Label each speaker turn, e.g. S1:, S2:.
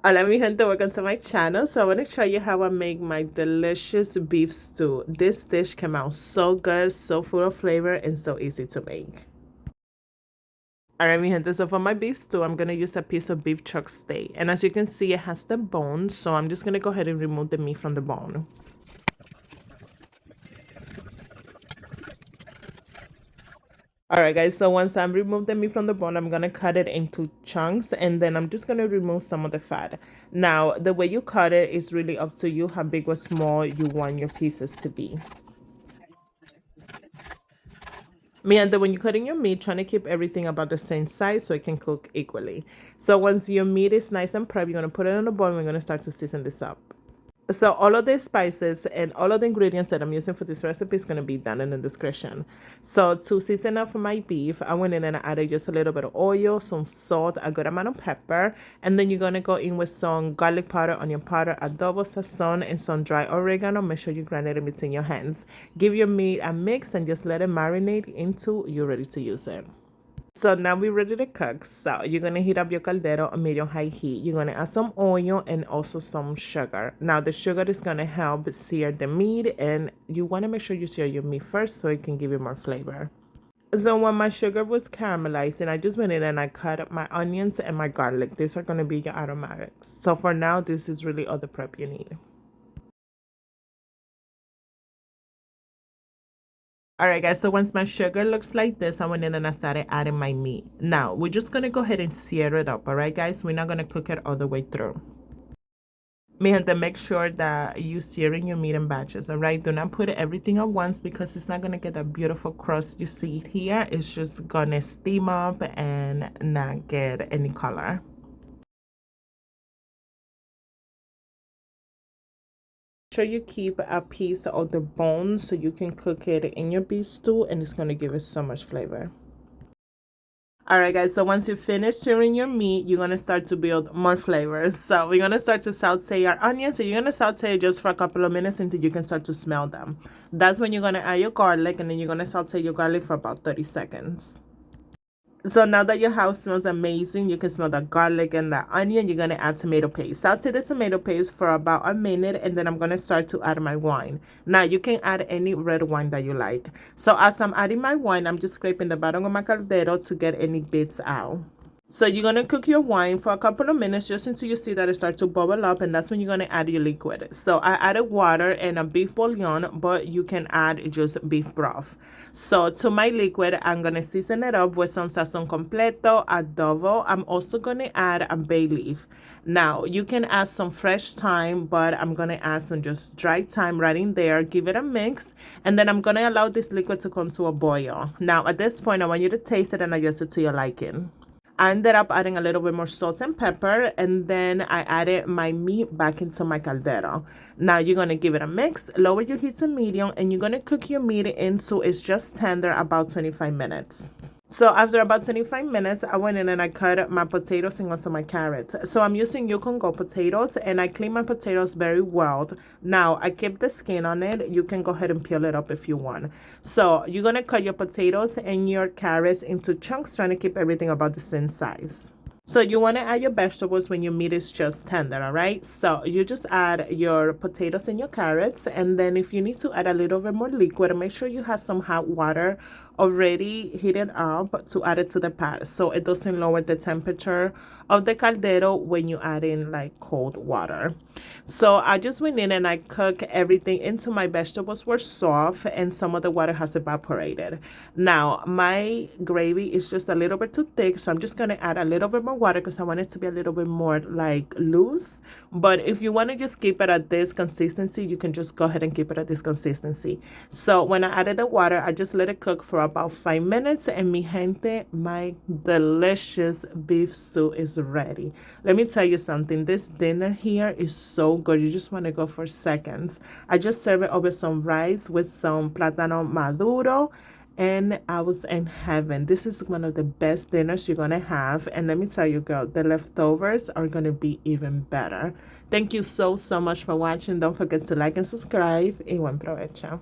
S1: Hola mi gente, welcome to my channel. So I want to show you how I make my delicious beef stew. This dish came out so good, so full of flavor, and so easy to make. Alright mi gente, so for my beef stew, I'm going to use a piece of beef chuck steak. And as you can see, it has the bone, so I'm just going to go ahead and remove the meat from the bone. Alright guys, so once I remove the meat from the bone, I'm going to cut it into chunks and then I'm just going to remove some of the fat. Now, the way you cut it is really up to you how big or small you want your pieces to be. Me and when you're cutting your meat, trying to keep everything about the same size so it can cook equally. So once your meat is nice and prepped, you're going to put it on the boil and we're going to start to season this up. So all of the spices and all of the ingredients that I'm using for this recipe is going to be down in the description. So to season up for my beef, I went in and I added just a little bit of oil, some salt, a good amount of pepper, and then you're going to go in with some garlic powder, onion powder, adobo, sazon, and some dry oregano. Make sure you grind it in between your hands. Give your meat a mix and just let it marinate until you're ready to use it. So now we're ready to cook. So you're going to heat up your caldero on medium-high heat. You're going to add some oil and also some sugar. Now the sugar is going to help sear the meat, and you want to make sure you sear your meat first so it can give you more flavor. So when my sugar was caramelizing, I just went in and I cut up my onions and my garlic. These are going to be your aromatics. So for now, this is really all the prep you need. Alright guys, so once my sugar looks like this, I went in and I started adding my meat. Now, we're just going to go ahead and sear it up, alright guys? We're not going to cook it all the way through. Mi gente, make sure that you searing your meat in batches, alright? Do not put everything at once because it's not going to get that beautiful crust you see here. It's just going to steam up and not get any color. Sure you keep a piece of the bone so you can cook it in your beef stew and it's going to give it so much flavor. Alright guys, so once you finish searing your meat, you're going to start to build more flavors. So we're going to start to saute our onions. So you're going to saute just for a couple of minutes until you can start to smell them. That's when you're going to add your garlic, and then you're going to saute your garlic for about 30 seconds. So now that your house smells amazing, you can smell the garlic and the onion, you're going to add tomato paste. Saute the tomato paste for about a minute, and then I'm going to start to add my wine. Now, you can add any red wine that you like. So as I'm adding my wine, I'm just scraping the bottom of my caldero to get any bits out. So you're going to cook your wine for a couple of minutes just until you see that it starts to bubble up, and that's when you're going to add your liquid. So I added water and a beef bouillon, but you can add just beef broth. So to my liquid, I'm going to season it up with some sazon completo, adobo. I'm also going to add a bay leaf. Now, you can add some fresh thyme, but I'm going to add some just dry thyme right in there. Give it a mix, and then I'm going to allow this liquid to come to a boil. Now, at this point, I want you to taste it and adjust it to your liking. I ended up adding a little bit more salt and pepper, and then I added my meat back into my caldero. Now you're going to give it a mix, lower your heat to medium, and you're going to cook your meat until it's just tender, about 25 minutes. So after about 25 minutes, I went in and I cut my potatoes and also my carrots. So I'm using Yukon potatoes, and I clean my potatoes very well. Now I keep the skin on it. You can go ahead and peel it up if you want. So you're going to cut your potatoes and your carrots into chunks, trying to keep everything about the same size. So you want to add your vegetables when your meat is just tender, all right? So you just add your potatoes and your carrots, and then if you need to add a little bit more liquid, make sure you have some hot water already heated up to add it to the pot so it doesn't lower the temperature of the caldero when you add in like cold water. So I just went in and I cooked everything until my vegetables were soft and some of the water has evaporated. Now my gravy is just a little bit too thick, so I'm just going to add a little bit more water because I want it to be a little bit more like loose. But if you want to just keep it at this consistency, you can just go ahead and keep it at this consistency. So when I added the water, I just let it cook for about 5 minutes, and mi gente, my delicious beef stew is ready. Let me tell you something, this dinner here is so good. You just want to go for seconds. I just served it over some rice with some plátano maduro, and I was in heaven. This is one of the best dinners you're gonna have, and let me tell you girl, the leftovers are gonna be even better. Thank you so much for watching. Don't forget to like and subscribe, y buen provecho.